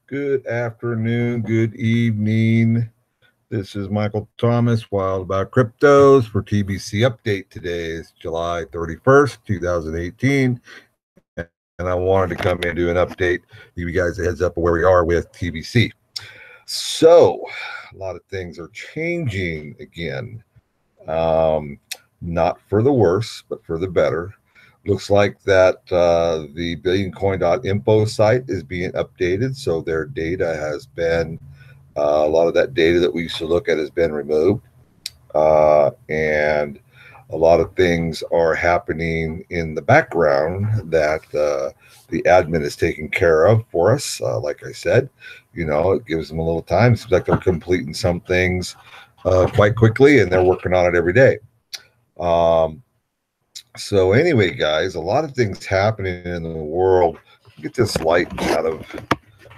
Good afternoon, good evening. This is Michael Thomas, Wild About Cryptos for TBC Update. Today is July 31st, 2018, and I wanted to come in and do an update, give you guys a heads up of where we are with TBC. So, a lot of things are changing again. Um, Not for the worse, but for the better. Looks like that the billioncoin.info site is being updated, so their data has been a lot of that data that we used to look at has been removed, and a lot of things are happening in the background that the admin is taking care of for us. Like I said, it gives them a little time. It seems like they're completing some things quite quickly, and they're working on it every day. Um, so anyway, guys, a lot of things happening in the world. Get this light out of.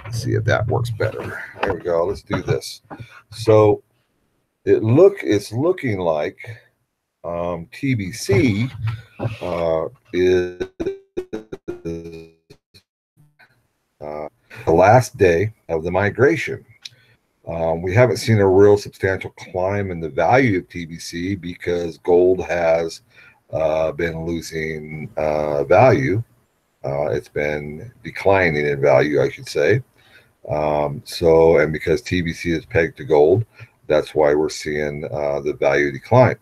Let's see if that works better. There we go. Let's do this. So it's looking like TBC is the last day of the migration. We haven't seen a real substantial climb in the value of TBC because gold has been losing value. It's been declining in value, I should say. And because TBC is pegged to gold, that's why we're seeing the value decline.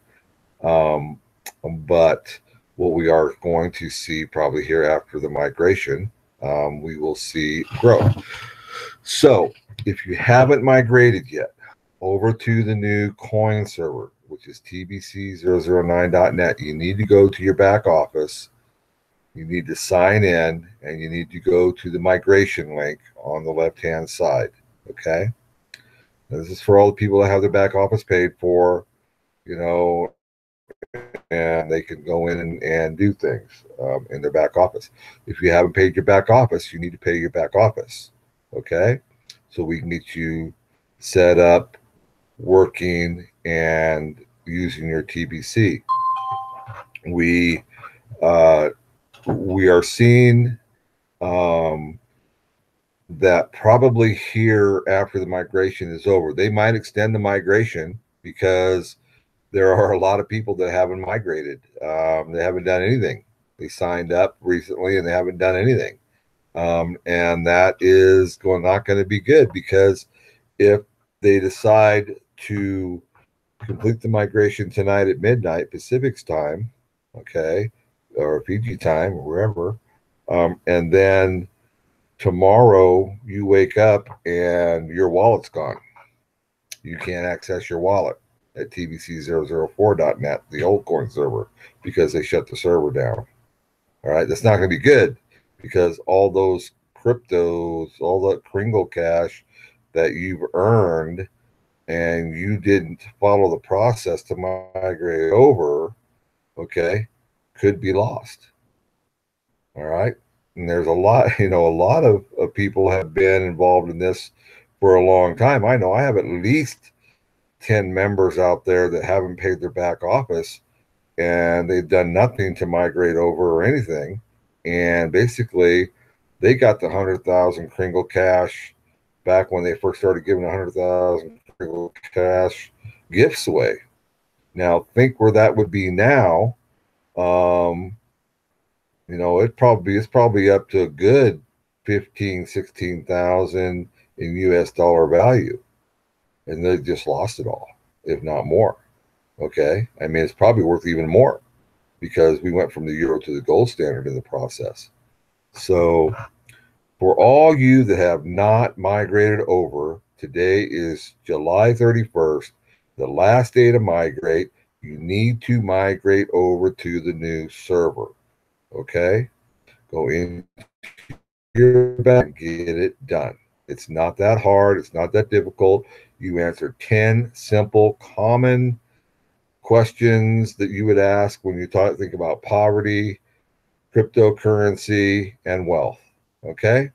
Um, but what we are going to see probably here after the migration, we will see growth. So if you haven't migrated yet over to the new coin server, which is tbc009.net, you need to go to your back office. You need to sign in, and you need to go to the migration link on the left-hand side, okay? Now, this is for all the people that have their back office paid for, and they can go in and do things in their back office. If you haven't paid your back office, you need to pay your back office, okay? So we can get you set up, working, and using your TBC. We uh, we are seeing that probably here after the migration is over. They might extend the migration because there are a lot of people that haven't migrated. They haven't done anything. They signed up recently and they haven't done anything. And that is not going to be good because if they decide to complete the migration tonight at midnight Pacific's time, okay, or Fiji time, or wherever, and then tomorrow you wake up and your wallet's gone. You can't access your wallet at tbc004.net, the old coin server, because they shut the server down. All right, that's not going to be good because all those cryptos, all that Kringle cash that you've earned and you didn't follow the process to migrate over, okay, could be lost. All right. And there's a lot, a lot of people have been involved in this for a long time. I know I have at least 10 members out there that haven't paid their back office and they've done nothing to migrate over or anything. And basically, they got the 100,000 Kringle cash back when they first started giving 100,000 Kringle cash gifts away. Now, think where that would be now. It's probably up to a good 16,000 in US dollar value. And they just lost it all, if not more. Okay. I mean, it's probably worth even more because we went from the euro to the gold standard in the process. So for all you that have not migrated over, today is July 31st, the last day to migrate. You need to migrate over to the new server. Okay. Go into your back and get it done. It's not that hard. It's not that difficult. You answer 10 simple, common questions that you would ask when you think about poverty, cryptocurrency, and wealth. Okay?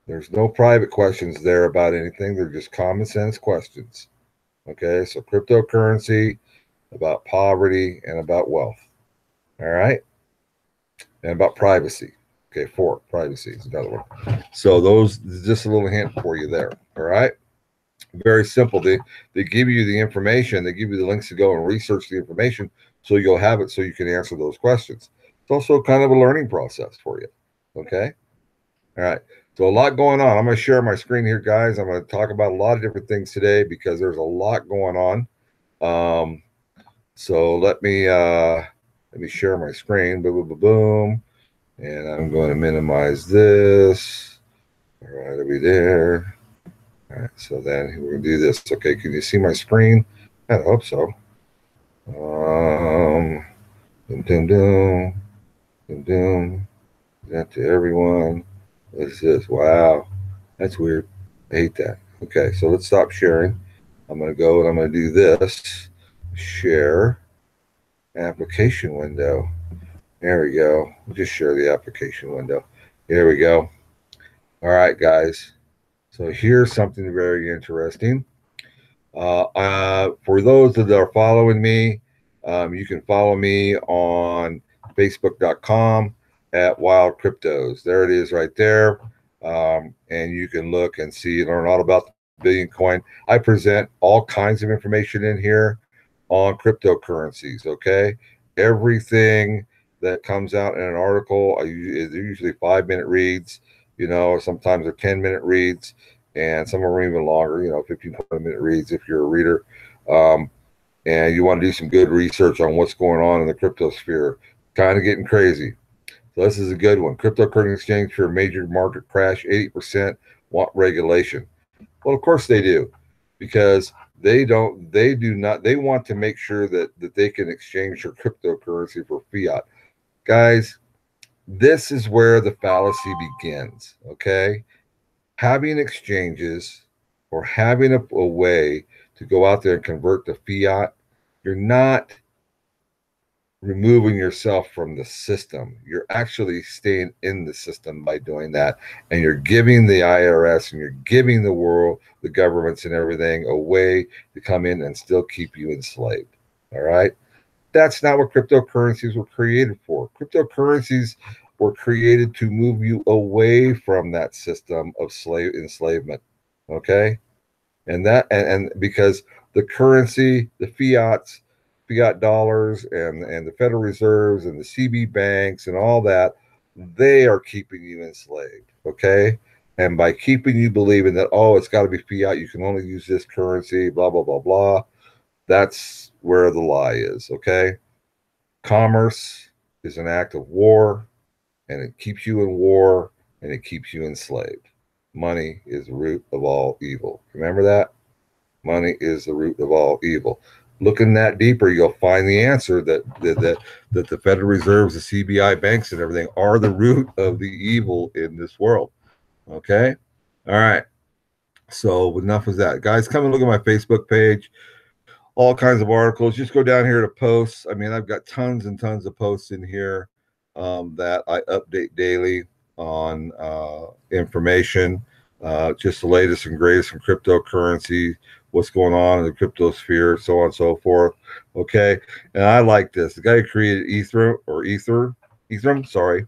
There's no private questions there about anything. They're just common sense questions. Okay? So cryptocurrency, about poverty, and about wealth. All right? And about privacy. Okay, 4, privacy is another one. So those, just a little hint for you there. All right. Very simple. They give you the information. They give you the links to go and research the information so you'll have it so you can answer those questions. It's also kind of a learning process for you. Okay. All right. So a lot going on. I'm going to share my screen here, guys. I'm going to talk about a lot of different things today because there's a lot going on. So let me share my screen. Boom, boom, boom, boom. And I'm going to minimize this. All right, it'll be there. All right, so then we're going to do this. Okay, can you see my screen? I hope so. Dum, dum, dum, dum, dum. That to everyone. What's this? Wow, that's weird. I hate that. Okay, so let's stop sharing. I'm going to go and I'm going to do this. Share application window. There we go. We'll just share the application window. Here we go. All right, guys. So here's something very interesting. For those that are following me, you can follow me on facebook.com at Wildcryptos. There it is right there. And you can look and see, learn all about the Billion Coin. I present all kinds of information in here on cryptocurrencies, okay? Everything that comes out in an article, they're usually 5-minute reads, sometimes they're 10-minute reads, and some are even longer, 15, 20-minute reads if you're a reader. And you want to do some good research on what's going on in the crypto sphere. Kind of getting crazy. So this is a good one. Cryptocurrency exchange for a major market crash, 80% want regulation. Well, of course they do, because they want to make sure that they can exchange their cryptocurrency for fiat. Guys, this is where the fallacy begins, okay? Having exchanges or having a way to go out there and convert to fiat, you're not removing yourself from the system. You're actually staying in the system by doing that. And you're giving the IRS and you're giving the world, the governments and everything, a way to come in and still keep you enslaved. All right. That's not what cryptocurrencies were created for. Cryptocurrencies were created to move you away from that system of enslavement. Okay. And because the currency, the fiat dollars and the Federal Reserves and the CB banks and all that, they are keeping you enslaved, okay? And by keeping you believing that, it's got to be fiat, you can only use this currency, blah, blah, blah, blah, that's where the lie is, okay? Commerce is an act of war, and it keeps you in war, and it keeps you enslaved. Money is the root of all evil. Remember that? Money is the root of all evil. Looking that deeper, you'll find the answer that the Federal Reserves, the CBI banks, and everything are the root of the evil in this world. Okay, all right. So enough of that, guys. Come and look at my Facebook page. All kinds of articles. Just go down here to posts. I mean, I've got tons and tons of posts in here that I update daily on information, just the latest and greatest from cryptocurrency, what's going on in the crypto sphere, so on and so forth. Okay. And I like this. The guy who created Ethereum, sorry.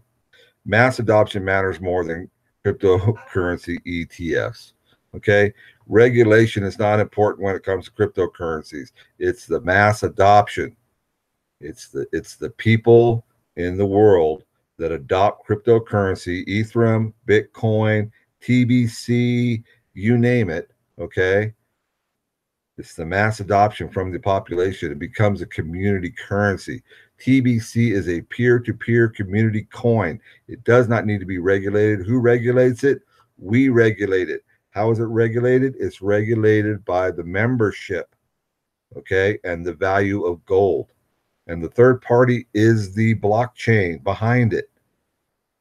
Mass adoption matters more than cryptocurrency ETFs. Okay. Regulation is not important when it comes to cryptocurrencies. It's the mass adoption. It's the people in the world that adopt cryptocurrency, Ethereum, Bitcoin, TBC, you name it. Okay. It's the mass adoption from the population. It becomes a community currency. TBC is a peer-to-peer community coin. It does not need to be regulated. Who regulates it? We regulate it. How is it regulated? It's regulated by the membership, okay, and the value of gold. And the third party is the blockchain behind it,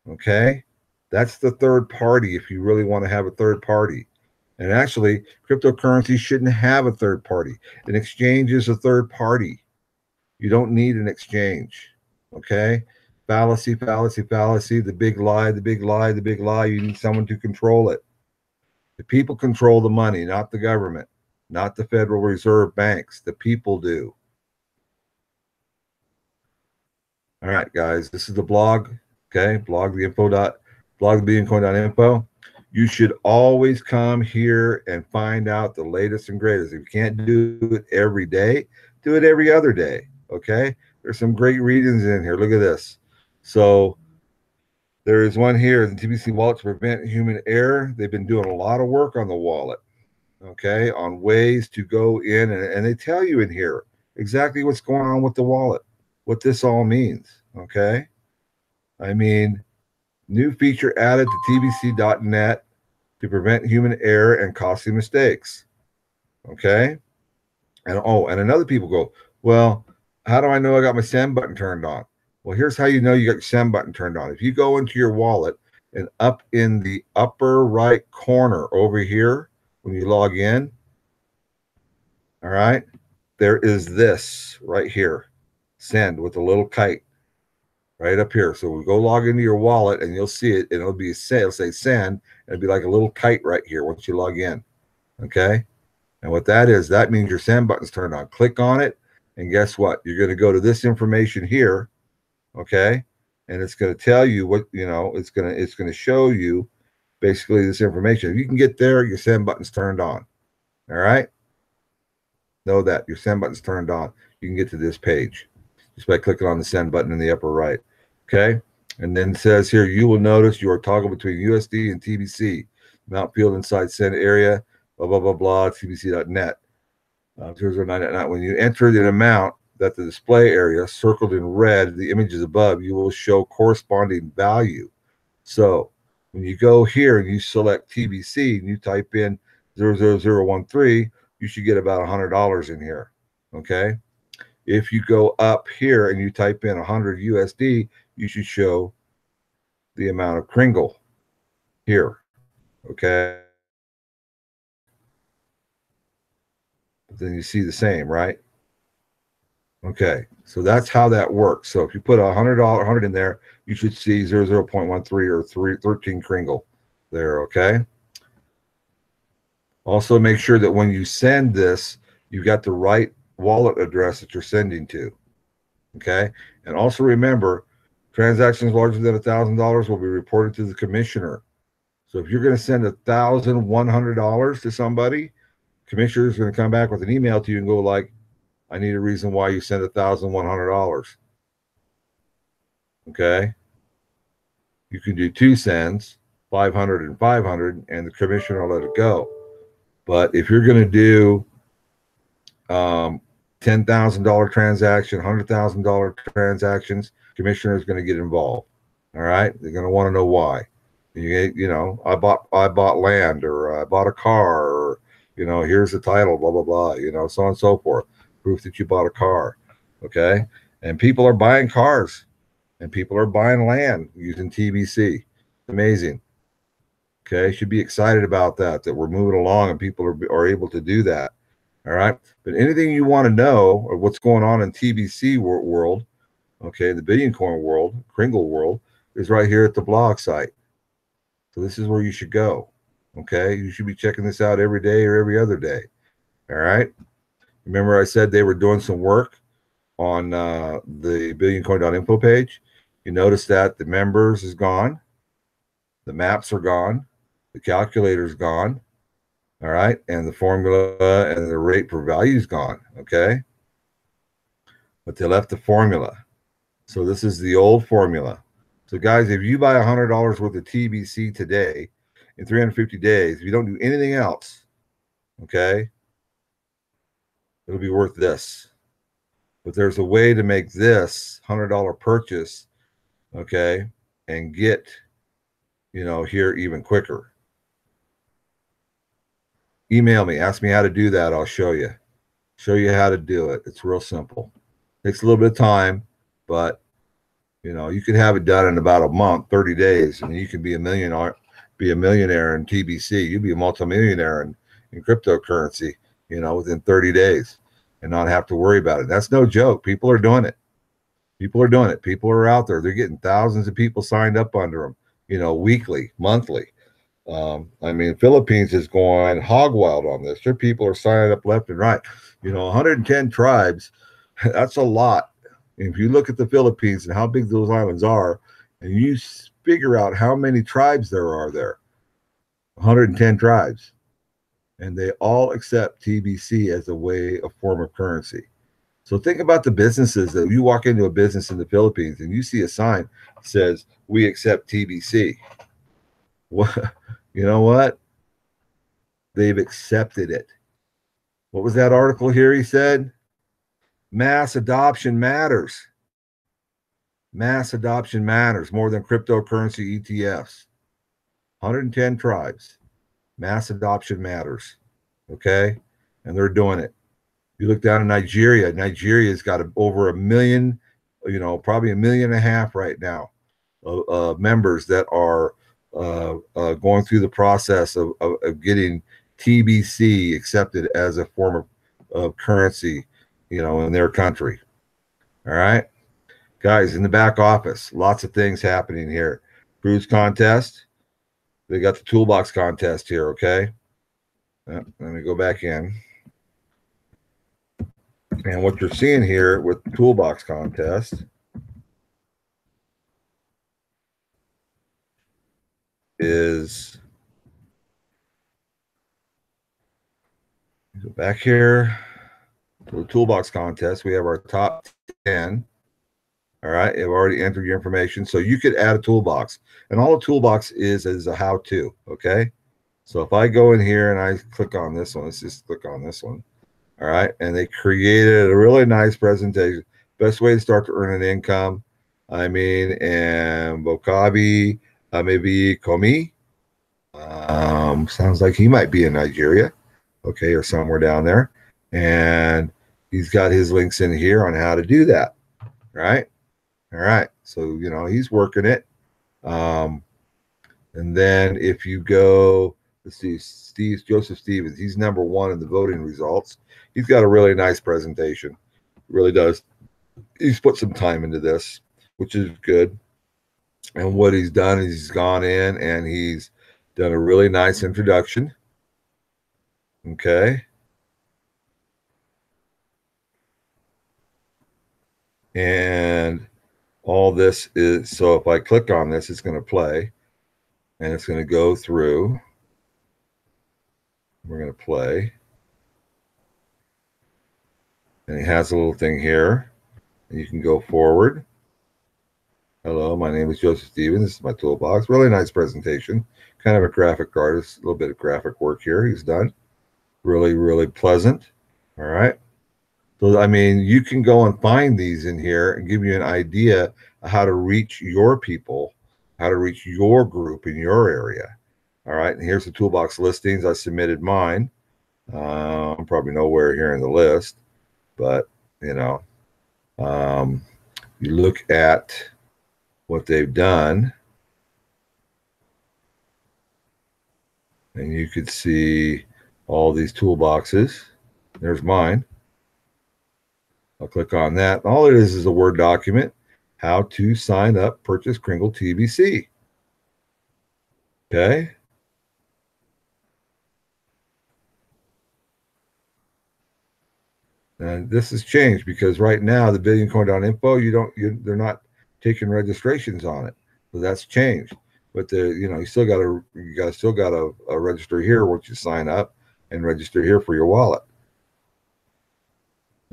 okay? That's the third party if you really want to have a third party. And actually, cryptocurrency shouldn't have a third party. An exchange is a third party. You don't need an exchange. Okay? Fallacy, fallacy, fallacy. The big lie, the big lie, the big lie. You need someone to control it. The people control the money, not the government, not the Federal Reserve banks. The people do. All right, guys. This is the blog. Okay, blogthebitcoin.info. You should always come here and find out the latest and greatest. If you can't do it every day, do it every other day. Okay, there's some great readings in here. Look at this. So there is one here, the TBC wallet to prevent human error. They've been doing a lot of work on the wallet, okay, on ways to go in, and they tell you in here exactly what's going on with the wallet, what this all means, okay? I mean, new feature added to tbc.net to prevent human error and costly mistakes, okay? And another people go, well, how do I know I got my send button turned on? Well, here's how you know you got your send button turned on. If you go into your wallet and up in the upper right corner over here, when you log in, all right, there is this right here, send with a little kite right up here. So we go log into your wallet and you'll see it, and it'll say send, and it'll be like a little kite right here once you log in, okay? And what that is, that means your send button's turned on. Click on it, and guess what? You're going to go to this information here, okay? And it's going to tell you what, it's going to show you basically this information. If you can get there, your send button's turned on. All right? Know that your send button's turned on. You can get to this page just by clicking on the send button in the upper right. Okay? And then it says here, you will notice your toggle between USD and TBC. Mount field inside send area, blah, blah, blah, blah, tbc.net. When you enter the amount that the display area circled in red, the images above, you will show corresponding value. So when you go here and you select TBC and you type in 00013, you should get about $100 in here. Okay. If you go up here and you type in 100 USD, you should show the amount of Kringle here. Okay. But then you see the same, right? Okay, so that's how that works. So if you put $100 in there, you should see 0.13 or 13 Kringle there, okay? Also make sure that when you send this, you got the right wallet address that you're sending to, okay? And also remember, transactions larger than $1,000 will be reported to the commissioner. So if you're going to send $1,100 to somebody, commissioner is going to come back with an email to you and go like, I need a reason why you sent $1,100. Okay. You can do 2 sends, 500 and 500, and the commissioner will let it go. But if you're going to do $10,000 transaction, $100,000 transactions, commissioner is going to get involved. All right. They're going to want to know why. I bought land, or I bought a car, or, here's the title, blah, blah, blah, so on and so forth. Proof that you bought a car, okay? And people are buying cars, and people are buying land using TBC. Amazing. Okay, should be excited about that we're moving along and people are able to do that. All right, but anything you want to know of what's going on in TBC world, okay, the Billion Coin world, Kringle world, is right here at the blog site. So this is where you should go. Okay, you should be checking this out every day or every other day. All right. Remember I said they were doing some work on the billioncoin.info page. You notice that the members is gone. The maps are gone. The calculator is gone. All right. And the formula and the rate per value is gone. Okay. But they left the formula. So this is the old formula. So guys, if you buy $100 worth of TBC today in 350 days, if you don't do anything else, okay, it'll be worth this. But there's a way to make this $100 purchase, okay, and get, here even quicker. Email me, ask me how to do that. I'll show you how to do it. It's real simple. Takes a little bit of time, but you could have it done in about a month, 30 days, and you can be a millionaire in TBC. You'd be a multimillionaire in cryptocurrency, within 30 days and not have to worry about it. That's no joke. People are doing it. People are out there. They're getting thousands of people signed up under them, weekly, monthly. Philippines is going hog wild on this. Their people are signing up left and right. 110 tribes. That's a lot. If you look at the Philippines and how big those islands are and you figure out how many tribes there are there, 110 tribes, and they all accept TBC as a form of currency. So think about the businesses that you walk into a business in the Philippines and you see a sign that says, "We accept TBC." What, you know what? They've accepted it. What was that article here? He said, mass adoption matters. Mass adoption matters more than cryptocurrency ETFs. 110 tribes. Mass adoption matters. Okay? And they're doing it. You look down in Nigeria. Nigeria's got over 1 million, probably 1.5 million right now, members that are going through the process of getting TBC accepted as a form of currency, in their country. All right, guys, in the back office, lots of things happening here. Cruise contest. They got the toolbox contest here. Okay, let me go back in. And what you're seeing here with the toolbox contest is, go back here to the toolbox contest. We have our top 10. All right, you've already entered your information, so you could add a toolbox, and all a toolbox is a how-to. Okay, so if I go in here and I click on this one, let's just click on this one. All right, and they created a really nice presentation. Best way to start to earn an income. I mean, and Bokabi maybe Komi. Sounds like he might be in Nigeria, okay, or somewhere down there. And he's got his links in here on how to do that, right? All right, so he's working it. And then if you go, let's see, Joseph Stevens, he's #1 in the voting results. He's got a really nice presentation, really does. He's put some time into this, which is good. And what he's done is he's gone in and he's done a really nice introduction. Okay. And all this is, so if I click on this, it's going to play and it's going to go through. We're going to play. And he has a little thing here. And you can go forward. Hello, my name is Joseph Stevens. This is my toolbox. Really nice presentation. Kind of a graphic artist, a little bit of graphic work here he's done. Really, really pleasant. All right. So, I mean, you can go and find these in here and give you an idea of how to reach your people, how to reach your group in your area. All right. And here's the toolbox listings. I submitted mine. I'm probably nowhere here in the list, but, you look at what they've done. And you could see all these toolboxes. There's mine. I'll click on that. All it is a Word document. How to sign up, purchase Kringle TBC. Okay. And this has changed because right now the BillionCoin.info, they're not taking registrations on it. So that's changed. But you still got to register here once you sign up and register here for your wallet.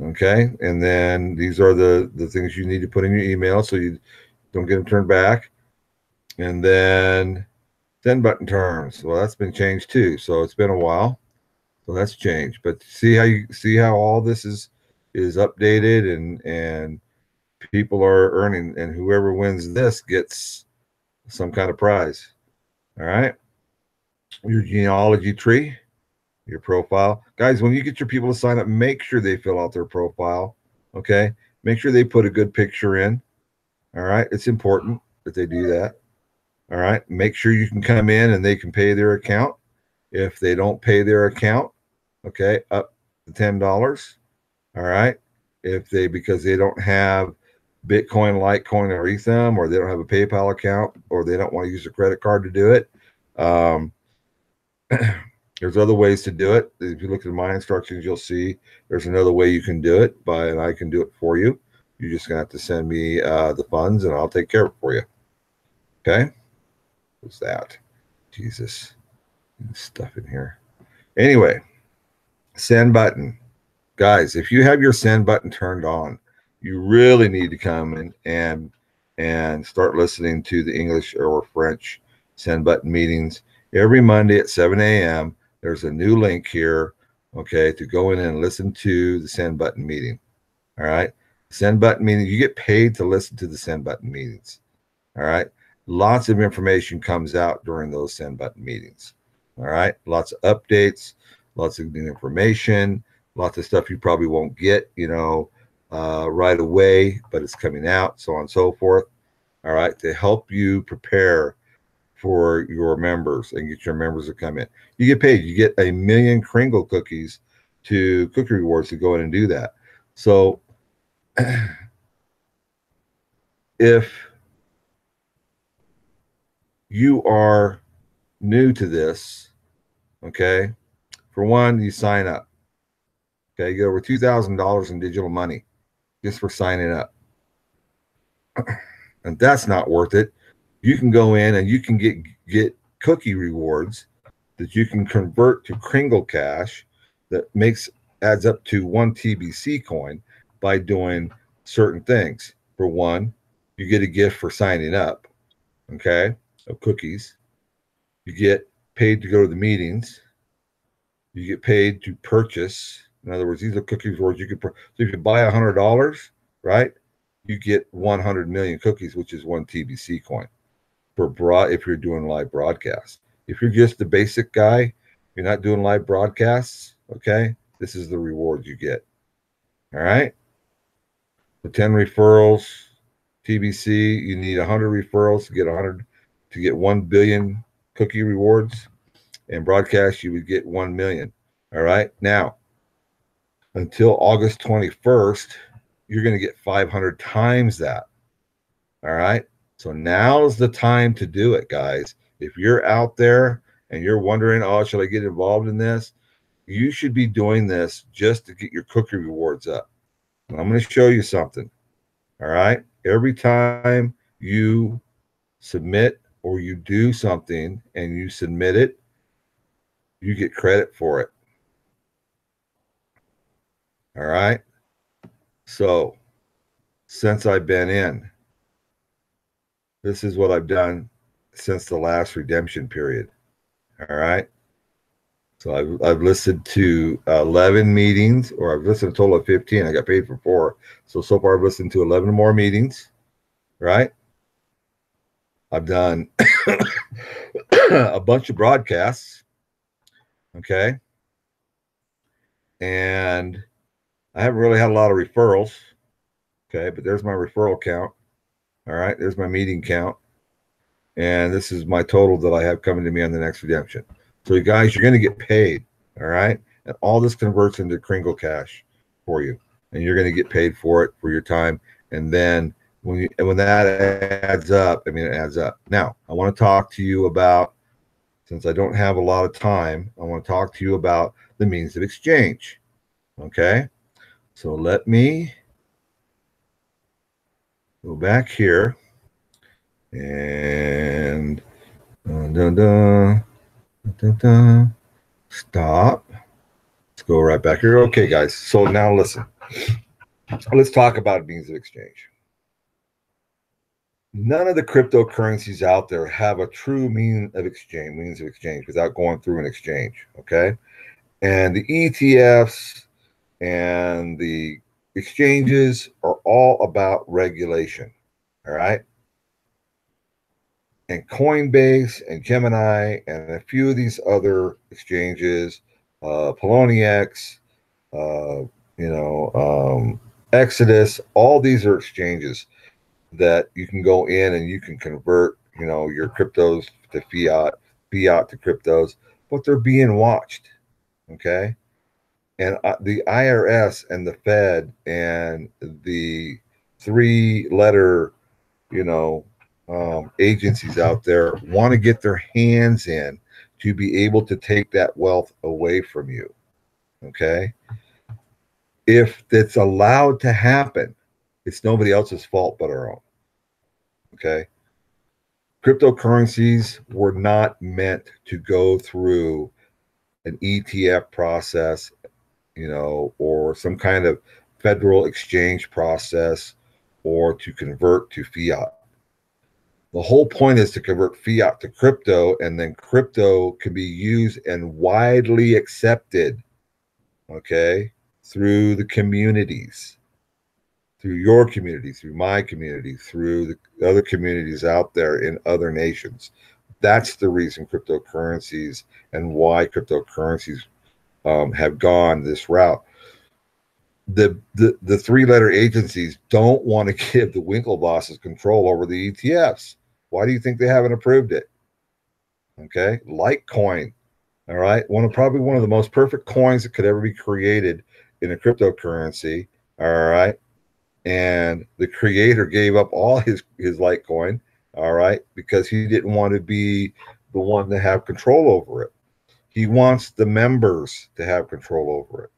Okay, and then these are the things you need to put in your email so you don't get them turned back. And then send button terms. Well, that's been changed too. So it's been a while. So that's changed. But see how all this is updated and people are earning, and whoever wins this gets some kind of prize. All right. Your genealogy tree, your profile. Guys, when you get your people to sign up, make sure they fill out their profile. Okay. Make sure they put a good picture in. All right. It's important that they do that. All right. Make sure you can come in and they can pay their account. If they don't pay their account, okay, up to $10. All right. Because they don't have Bitcoin, Litecoin, or Ethereum, or they don't have a PayPal account, or they don't want to use a credit card to do it. There's other ways to do it. If you look at my instructions, you'll see there's another way you can do it, and I can do it for you. You're just gonna have to send me the funds, and I'll take care of it for you. Okay. What's that? Jesus. Stuff in here. Anyway, send button. Guys, if you have your send button turned on, you really need to come in and start listening to the English or French send button meetings every Monday at 7 a.m. There's a new link here, okay, to go in and listen to the send button meeting. All right. Send button meeting, you get paid to listen to the send button meetings. All right. Lots of information comes out during those send button meetings. All right. Lots of updates, lots of new information, lots of stuff you probably won't get, right away, but it's coming out, so on and so forth. All right. To help you prepare for your members and get your members to come in. You get paid. You get 1,000,000 Kringle cookies to cookie rewards to go in and do that. So if you are new to this, okay, for one, you sign up. Okay, you get over $2,000 in digital money just for signing up. And that's not worth it. You can go in and you can get cookie rewards that you can convert to Kringle Cash that adds up to 1 TBC coin by doing certain things. For one, you get a gift for signing up, okay, of cookies. You get paid to go to the meetings. You get paid to purchase. In other words, these are cookie rewards you could. So if you buy $100, right, you get 100 million cookies, which is 1 TBC coin if you're doing live broadcasts. If you're just the basic guy, you're not doing live broadcasts, okay, this is the reward you get. All right. So 10 referrals, TBC, you need 100 referrals to get 1 billion cookie rewards. And broadcast, you would get 1 million. All right. Now, until August 21st, you're going to get 500 times that. All right. So now's the time to do it, guys. If you're out there and you're wondering, oh, should I get involved in this? You should be doing this just to get your cookie rewards up. And I'm going to show you something. All right. Every time you submit or you do something and you submit it, you get credit for it. All right. So since I've been in, this is what I've done since the last redemption period. All right. So I've listened to 11 meetings, or I've listened to a total of 15. I got paid for 4. So far I've listened to 11 more meetings. Right. I've done a bunch of broadcasts. Okay. And I haven't really had a lot of referrals. Okay. But there's my referral count. All right. There's my meeting count. And this is my total that I have coming to me on the next redemption. So you guys, you're going to get paid. All right. And all this converts into Kringle Cash for you. And you're going to get paid for it for your time. And then when that adds up, I mean, it adds up. Now, I want to talk to you about, since I don't have a lot of time, I want to talk to you about the means of exchange. Okay. So let me go back here and stop. Let's go right back here. Okay, guys. So now listen. Let's talk about means of exchange. None of the cryptocurrencies out there have a true means of exchange without going through an exchange. Okay. And the ETFs and the exchanges are all about regulation. All right. And Coinbase and Gemini and a few of these other exchanges, Poloniex, Exodus, all these are exchanges that you can go in and you can convert, your cryptos to fiat to cryptos, but they're being watched. Okay. And the IRS and the Fed and the 3-letter, agencies out there want to get their hands in to be able to take that wealth away from you. Okay. If that's allowed to happen, it's nobody else's fault but our own. Okay. Cryptocurrencies were not meant to go through an ETF process, or some kind of federal exchange process, or to convert to fiat. The whole point is to convert fiat to crypto, and then crypto can be used and widely accepted, okay, through the communities, through your community, through my community, through the other communities out there in other nations. That's the reason cryptocurrencies and why cryptocurrencies have gone this route. The three-letter agencies don't want to give the Winklevosses control over the ETFs. Why do you think they haven't approved it? Okay, Litecoin, all right, probably one of the most perfect coins that could ever be created in a cryptocurrency, all right, and the creator gave up all his Litecoin, all right, because he didn't want to be the one to have control over it. He wants the members to have control over it.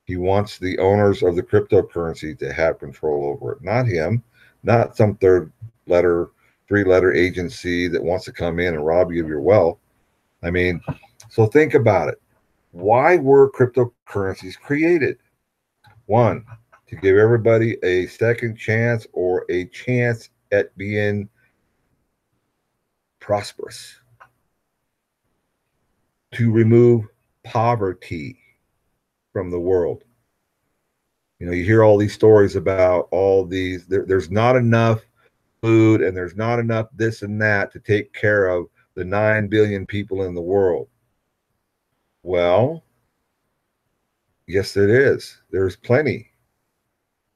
He wants the owners of the cryptocurrency to have control over it, not him, not some three-letter agency that wants to come in and rob you of your wealth. I mean, so think about it. Why were cryptocurrencies created? One, to give everybody a second chance or a chance at being prosperous, to remove poverty from the world. You hear all these stories about all these, there's not enough food and there's not enough this and that to take care of the 9 billion people in the world. Well, yes, it is. There's plenty.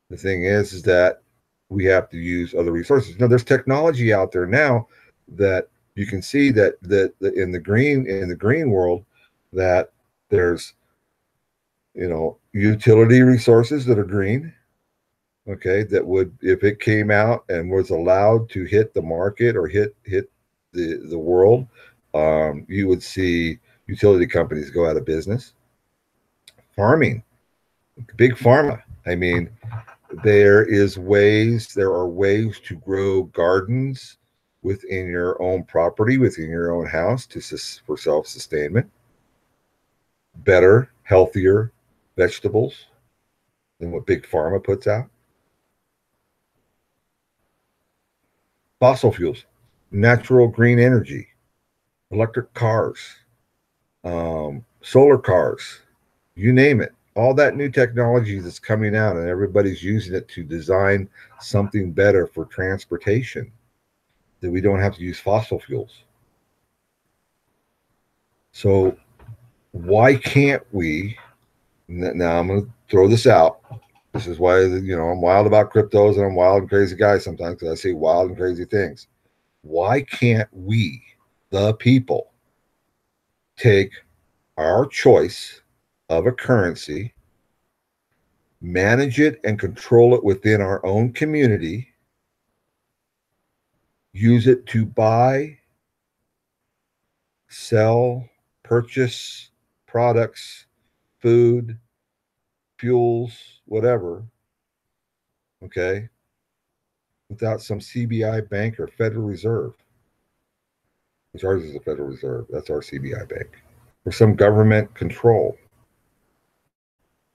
The thing is that we have to use other resources. Now, there's technology out there now that you can see that in the green world, that there's utility resources that are green, okay, that would, if it came out and was allowed to hit the market or hit the world, you would see utility companies go out of business. Farming, big pharma. I mean, there are ways to grow gardens within your own property, within your own house, for self-sustainment. Better, healthier vegetables than what big pharma puts out. Fossil fuels, natural green energy, electric cars, solar cars, you name it. All that new technology that's coming out, and everybody's using it to design something better for transportation, that we don't have to use fossil fuels. So why can't we? Now I'm going to throw this out. This is why, I'm wild about cryptos, and I'm wild and crazy guy sometimes because I say wild and crazy things. Why can't we, the people, take our choice of a currency, manage it and control it within our own community, use it to buy, sell, purchase products, food, fuels, whatever, okay, without some CBI bank or Federal Reserve, which ours is the Federal Reserve, that's our CBI bank, or some government control.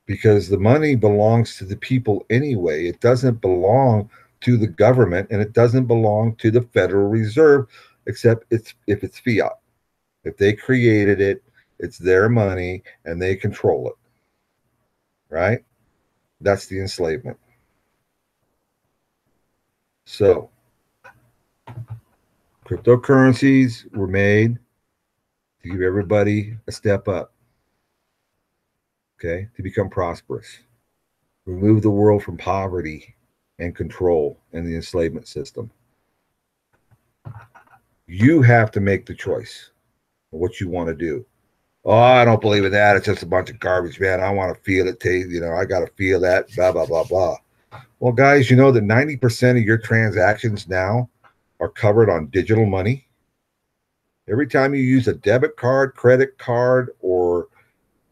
Because the money belongs to the people anyway. It doesn't belong to the government, and it doesn't belong to the Federal Reserve, except if it's fiat. If they created it, it's their money and they control it, right? That's the enslavement. So cryptocurrencies were made to give everybody a step up, okay, to become prosperous, remove the world from poverty and control and the enslavement system. You have to make the choice of what you want to do. Oh, I don't believe in that. It's just a bunch of garbage, man. I want to feel it, taste, I got to feel that, blah, blah, blah, blah. Well, guys, you know that 90% of your transactions now are covered on digital money. Every time you use a debit card, credit card, or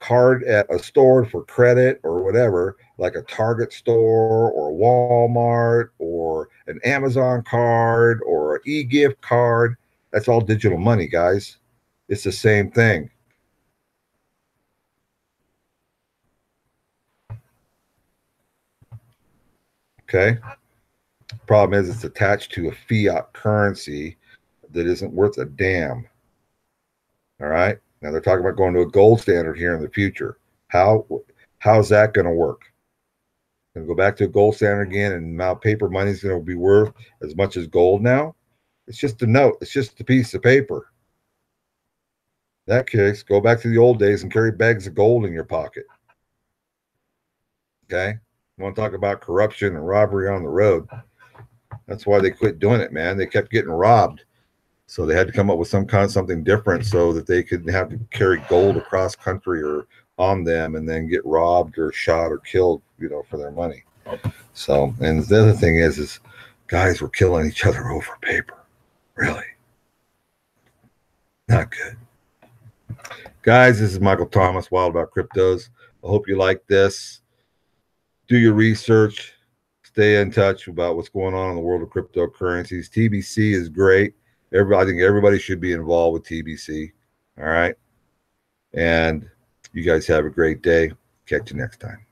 card at a store for credit or whatever, like a Target store or a Walmart or an Amazon card or an e-gift card, that's all digital money, guys. It's the same thing. Okay. Problem is, it's attached to a fiat currency that isn't worth a damn. All right. Now they're talking about going to a gold standard here in the future. How's that going to work? Going to go back to a gold standard again, and now paper money is going to be worth as much as gold now? It's just a note. It's just a piece of paper. In that case, go back to the old days and carry bags of gold in your pocket. Okay. You want to talk about corruption and robbery on the road? That's why they quit doing it, man. They kept getting robbed. So they had to come up with something different so that they could have to carry gold across country or on them and then get robbed or shot or killed, for their money. So, and the other thing is guys were killing each other over paper. Really? Not good. Guys, this is Michael Thomas, Wild About Cryptos. I hope you like this. Do your research. Stay in touch about what's going on in the world of cryptocurrencies. TBC is great. I think everybody should be involved with TBC. All right. And you guys have a great day. Catch you next time.